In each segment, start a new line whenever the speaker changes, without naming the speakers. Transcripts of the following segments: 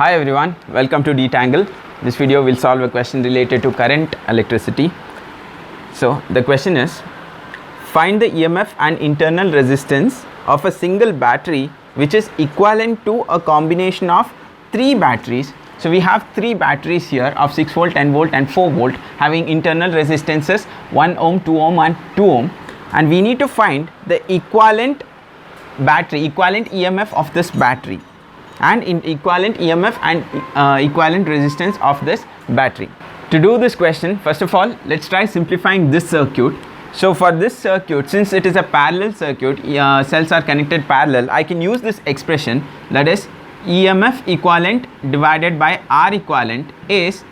Hi everyone, welcome to Detangle. This video will solve a question related to current electricity. So the question is, find the EMF and internal resistance of a single battery which is equivalent to a combination of 3 batteries. So we have 3 batteries here of 6 volt, 10 volt and 4 volt having internal resistances 1 ohm, 2 ohm and 2 ohm, and we need to find the equivalent EMF of this battery and in equivalent EMF and equivalent resistance of this battery. To do this question, first of all, let's try simplifying this circuit. So for this circuit, since it is a parallel circuit, cells are connected parallel, I can use this expression, that is EMF equivalent divided by R equivalent is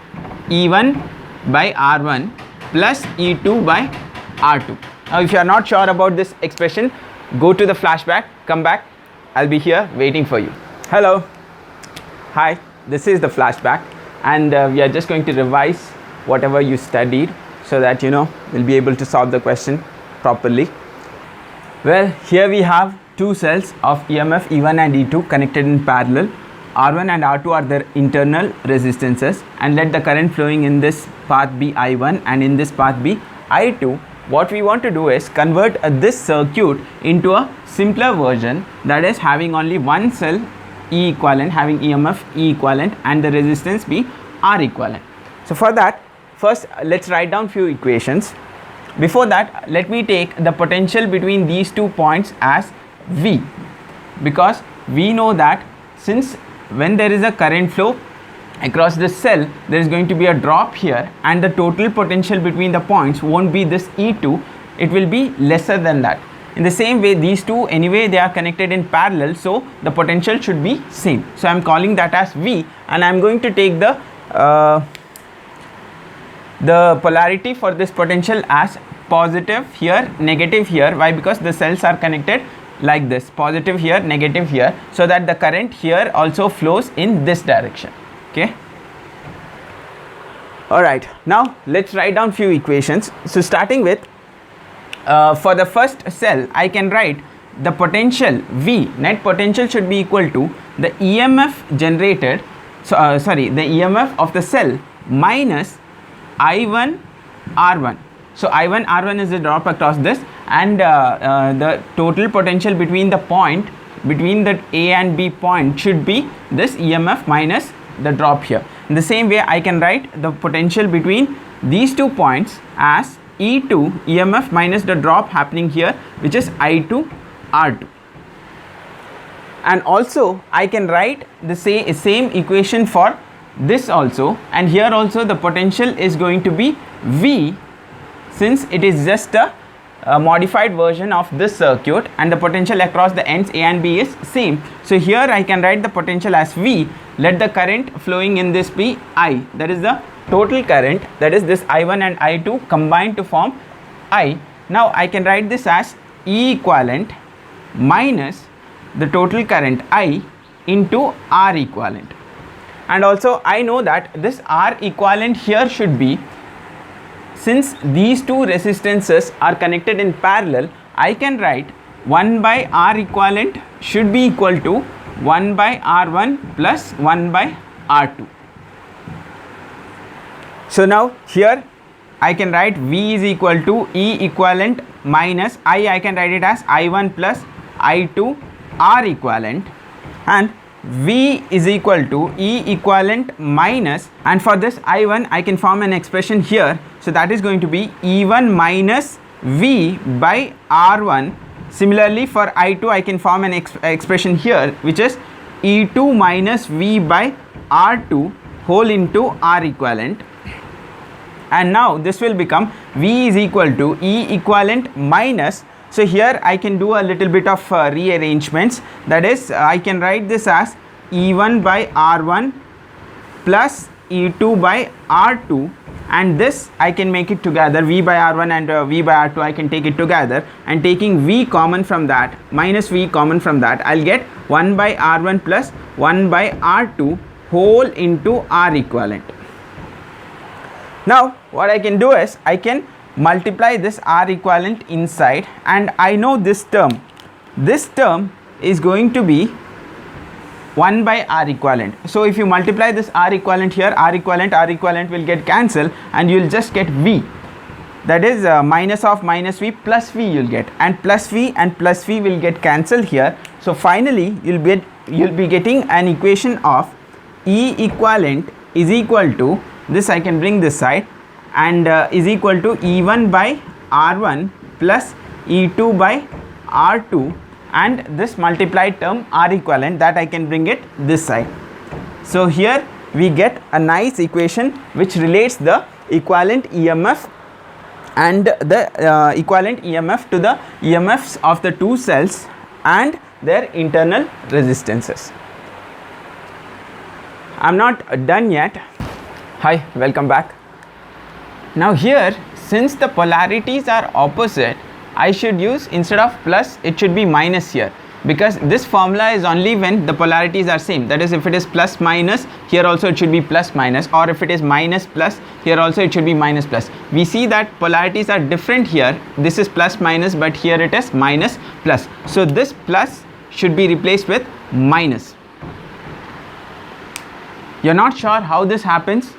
E1 by R1 plus E2 by R2. Now if you are not sure about this expression, go to the flashback, come back, I'll be here waiting for you. Hello, hi, this is the flashback, and we are just going to revise whatever you studied so that we'll be able to solve the question properly. Well, here we have 2 cells of EMF E1 and E2 connected in parallel. R1 and R2 are their internal resistances, and let the current flowing in this path be I1 and in this path be I2. What we want to do is convert this circuit into a simpler version, that is having only one cell E equivalent, having EMF E equivalent and the resistance be R equivalent. So for that, first let's write down few equations. Before that, let me take the potential between these 2 points as V, because we know that since when there is a current flow across this cell, there is going to be a drop here, and the total potential between the points won't be this E2, it will be lesser than that. In the same way, these 2 anyway they are connected in parallel, so the potential should be same. So I am calling that as V, and I am going to take the polarity for this potential as positive here, negative here. Why? Because the cells are connected like this, positive here, negative here, so that the current here also flows in this direction. Okay. Alright, now let's write down few equations. So starting with for the first cell, I can write the potential V, net potential should be equal to the EMF generated, the EMF of the cell minus I1 R1. So I1 R1 is the drop across this, and the total potential between the point, between the A and B point should be this EMF minus the drop here. In the same way, I can write the potential between these 2 points as E2 EMF minus the drop happening here, which is I2 R2. And also I can write the same equation for this also, and here also the potential is going to be V, since it is just a modified version of this circuit, and the potential across the ends A and B is same. So here I can write the potential as V. Let the current flowing in this be I, that is the total current, that is this I1 and I2 combined to form I. Now I can write this as E equivalent minus the total current I into R equivalent. And also I know that this R equivalent here should be, since these 2 resistances are connected in parallel, I can write 1 by R equivalent should be equal to 1 by R1 plus 1 by R2. So now here I can write V is equal to E equivalent minus I can write it as I1 plus I2 R equivalent, and V is equal to E equivalent minus, and for this I1 I can form an expression here, so that is going to be E1 minus V by R1. Similarly for I2 I can form an expression here, which is E2 minus V by R2 whole into R equivalent, and now this will become V is equal to E equivalent minus, so here I can do a little bit of rearrangements, that is I can write this as E1 by R1 plus E2 by R2, and this I can make it together, V by R1 and V by R2 I can take it together, and taking V common from that, minus V common from that, I'll get 1 by R1 plus 1 by R2 whole into R equivalent. Now what I can do is I can multiply this R equivalent inside, and I know this term is going to be 1 by R equivalent. So if you multiply this R equivalent here, R equivalent will get cancelled, and you will just get V. That is minus of minus V plus V you'll get, and plus V will get cancelled here. So finally you'll be getting an equation of E equivalent is equal to this, I can bring this side, and is equal to E1 by R1 plus E2 by R2, and this multiplied term R equivalent, that I can bring it this side. So here we get a nice equation which relates the equivalent EMF and the equivalent EMF to the EMFs of the two cells and their internal resistances. I'm not done yet. Hi, welcome back. Now here, since the polarities are opposite, I should use, instead of plus, it should be minus here, because this formula is only when the polarities are same. That is, if it is plus minus, here also it should be plus minus, or if it is minus plus, here also it should be minus plus. We see that polarities are different here. This is plus minus, but here it is minus plus. So this plus should be replaced with minus. You're not sure how this happens?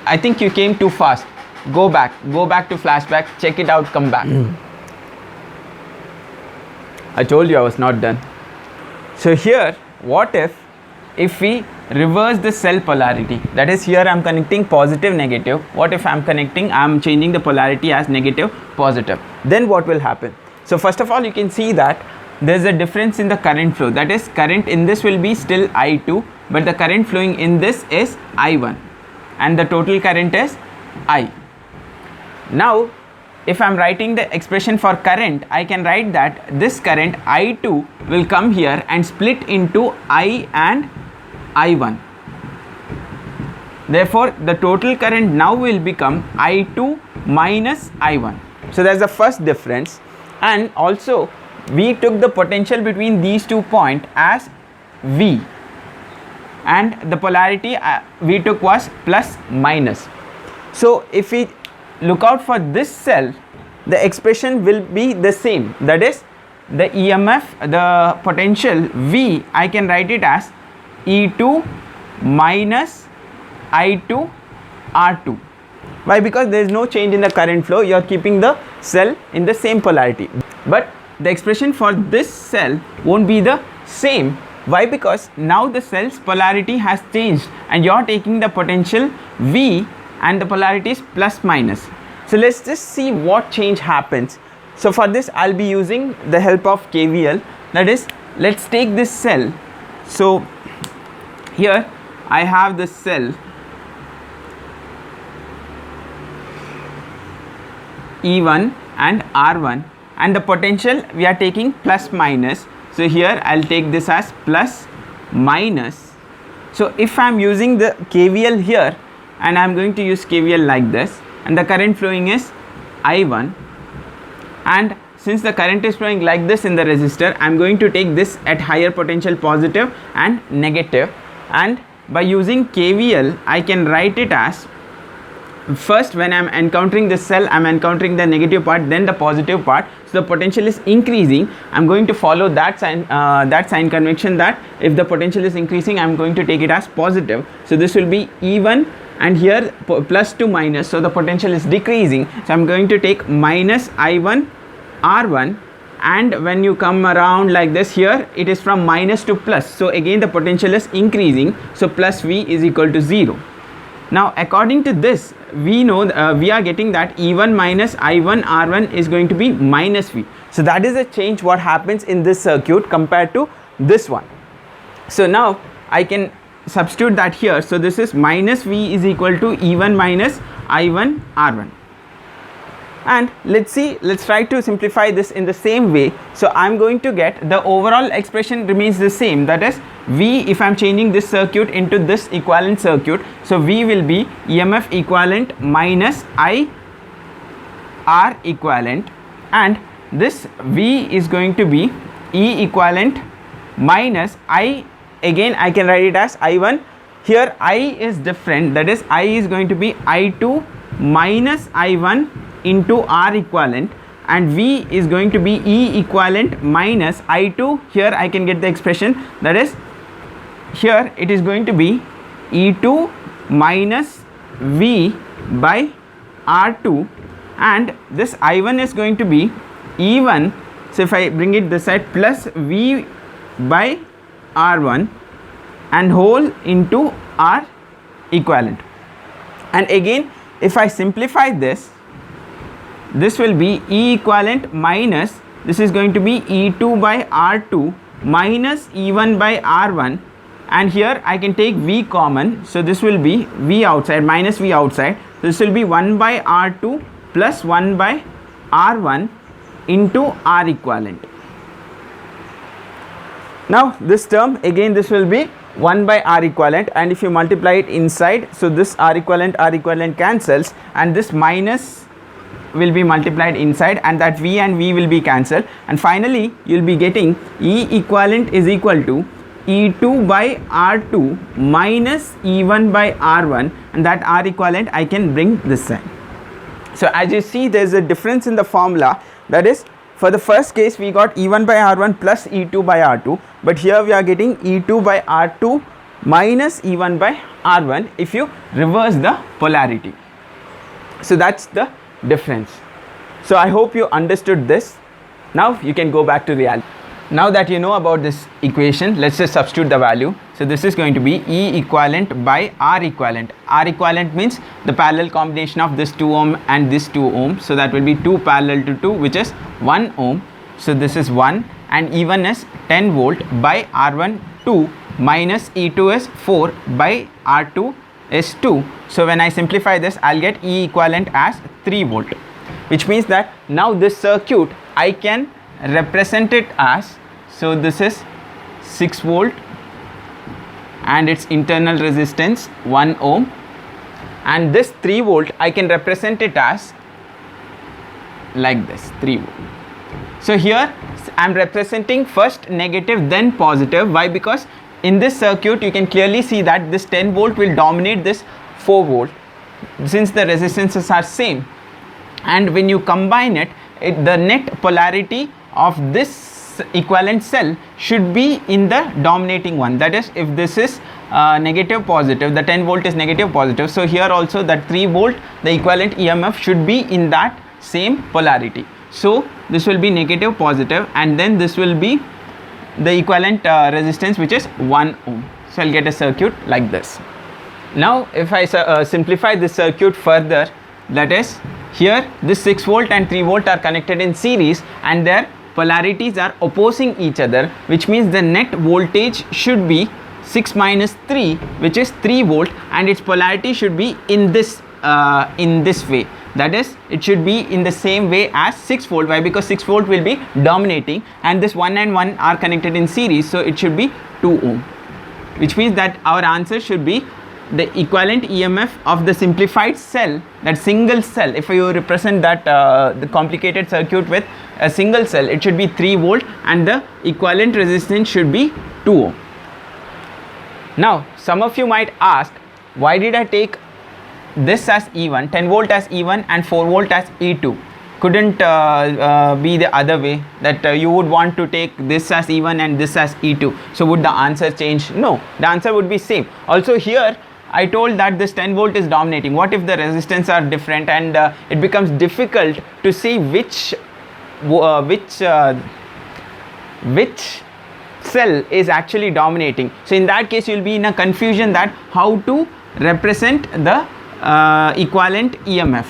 I think you came too fast. Go back to flashback, check it out, come back. I told you I was not done. So here, what if we reverse the cell polarity? That is, here I am connecting positive negative. What if I am changing the polarity as negative positive? Then what will happen? So first of all, you can see that there is a difference in the current flow. That is, current in this will be still I2, but the current flowing in this is I1, and the total current is I. Now if I am writing the expression for current, I can write that this current I2 will come here and split into I and I1. Therefore the total current now will become I2 minus I1. So that's the first difference. And also we took the potential between these 2 points as V, and the polarity we took was plus minus. So if we look out for this cell, the expression will be the same. That is, the EMF, the potential V, I can write it as E2 minus I2 R2. Why? Because there is no change in the current flow. You are keeping the cell in the same polarity, but the expression for this cell won't be the same. Why? Because now the cell's polarity has changed, and you are taking the potential V and the polarity is plus minus. So let's just see what change happens. So for this I'll be using the help of KVL. That is, let's take this cell. So here I have this cell E1 and R1, and the potential we are taking plus minus. So here I'll take this as plus minus. So if I'm using the KVL here, and I'm going to use KVL like this, and the current flowing is I1, and since the current is flowing like this in the resistor, I'm going to take this at higher potential positive and negative, and by using KVL I can write it as, first when I'm encountering this cell, I'm encountering the negative part, then the positive part. So the potential is increasing. I'm going to follow that sign convention, that if the potential is increasing, I'm going to take it as positive. So this will be E1, and here plus to minus, so the potential is decreasing. So I'm going to take minus I1 R1, and when you come around like this, here it is from minus to plus, so again the potential is increasing. So plus V is equal to 0. Now according to this, we know we are getting that E1 minus I1 R1 is going to be minus V. So that is a change what happens in this circuit compared to this one. So now I can substitute that here. So this is minus V is equal to E1 minus I1 R1. And let's try to simplify this in the same way. So I'm going to get the overall expression remains the same, that is V, if I'm changing this circuit into this equivalent circuit, so V will be EMF equivalent minus I R equivalent, and this V is going to be E equivalent minus I, again I can write it as I1. Here I is different, that is I is going to be I2 minus I1 into R equivalent, and V is going to be E equivalent minus I2. Here I can get the expression, that is here it is going to be E2 minus V by R2, and this I1 is going to be E1, so if I bring it this side, plus V by R1 and whole into R equivalent. And again if I simplify this, this will be E equivalent minus, this is going to be E2 by R2 minus E1 by R1, and here I can take V common, so this will be V outside minus V outside, so this will be 1 by R2 plus 1 by R1 into R equivalent. Now this term again, this will be 1 by R equivalent, and if you multiply it inside, so this R equivalent cancels, and this minus will be multiplied inside, and that V and V will be cancelled, and finally you will be getting E equivalent is equal to E2 by R2 minus E1 by R1, and that R equivalent I can bring this side. So as you see, there is a difference in the formula, that is, for the first case we got E1 by R1 plus E2 by R2, but here we are getting E2 by R2 minus E1 by R1 if you reverse the polarity. So that's the difference. So I hope you understood this. Now you can go back to reality. Now that you know about this equation, let's just substitute the value. So this is going to be E equivalent by R equivalent. R equivalent means the parallel combination of this 2 ohm and this 2 ohm. So that will be 2 parallel to 2, which is 1 ohm. So this is 1, and E1 is 10 volt by R1 2 minus E2 is 4 by R2 is 2. So when I simplify this, I'll get E equivalent as 3 volt, which means that now this circuit I can represent it as, so this is 6 volt and its internal resistance 1 ohm, and this 3 volt I can represent it as like this, 3 volt. So here I am representing first negative then positive. Why? Because in this circuit you can clearly see that this 10 volt will dominate this 4 volt since the resistances are same, and when you combine it, the net polarity of this equivalent cell should be in the dominating one. That is, if this is negative positive, the 10 volt is negative positive, so here also that 3 volt, the equivalent EMF should be in that same polarity. So this will be negative positive, and then this will be the equivalent resistance, which is 1 ohm. So I'll get a circuit like this. Now if I simplify this circuit further, that is, here this 6 volt and 3 volt are connected in series and their polarities are opposing each other, which means the net voltage should be 6 minus 3, which is 3 volt, and its polarity should be in this way. That is, it should be in the same way as 6 volt. Why? Because 6 volt will be dominating, and this 1 and 1 are connected in series, so it should be 2 ohm, which means that our answer should be the equivalent EMF of the simplified cell, that single cell. If you represent that the complicated circuit with a single cell, it should be 3 volt and the equivalent resistance should be 2 ohm. Now some of you might ask, why did I take this as E1, 10 volt as E1 and 4 volt as E2? Couldn't be the other way, that you would want to take this as E1 and this as E2? So would the answer change? No, the answer would be same. Also here I told that this 10 volt is dominating. What if the resistance are different and it becomes difficult to see which cell is actually dominating? So in that case you will be in a confusion that how to represent the equivalent EMF.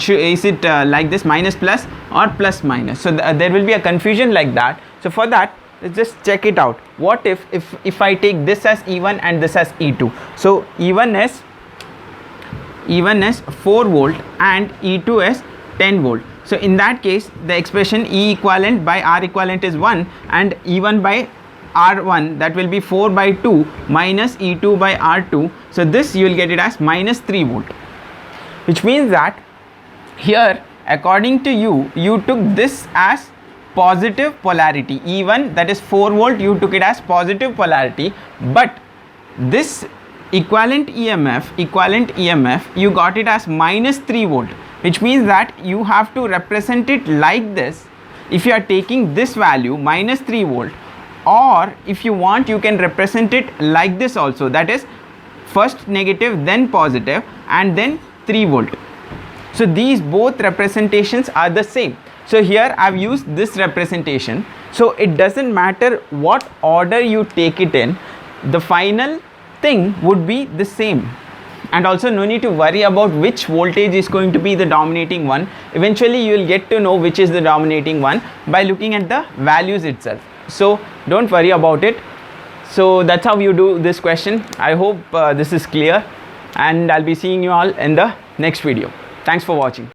Is it like this, minus plus or plus minus? So there will be a confusion like that. So for that, let's just check it out. What if I take this as E1 and this as E2? So E1 is 4 volt and E2 is 10 volt. So in that case, the expression E equivalent by R equivalent is 1, and E1 by R1, that will be 4 by 2 minus E2 by R2. So this you will get it as minus 3 volt, which means that here according to you, you took this as positive polarity. E1, that is 4 volt, you took it as positive polarity, but this equivalent EMF you got it as minus 3 volt, which means that you have to represent it like this. If you are taking this value minus 3 volt or if you want, you can represent it like this also, that is first negative then positive and then 3 volt. So these both representations are the same. So here I've used this representation, so it doesn't matter what order you take it in, the final thing would be the same. And also no need to worry about which voltage is going to be the dominating one. Eventually you will get to know which is the dominating one by looking at the values itself. So don't worry about it. So that's how you do this question. I hope this is clear, and I'll be seeing you all in the next video. Thanks for watching.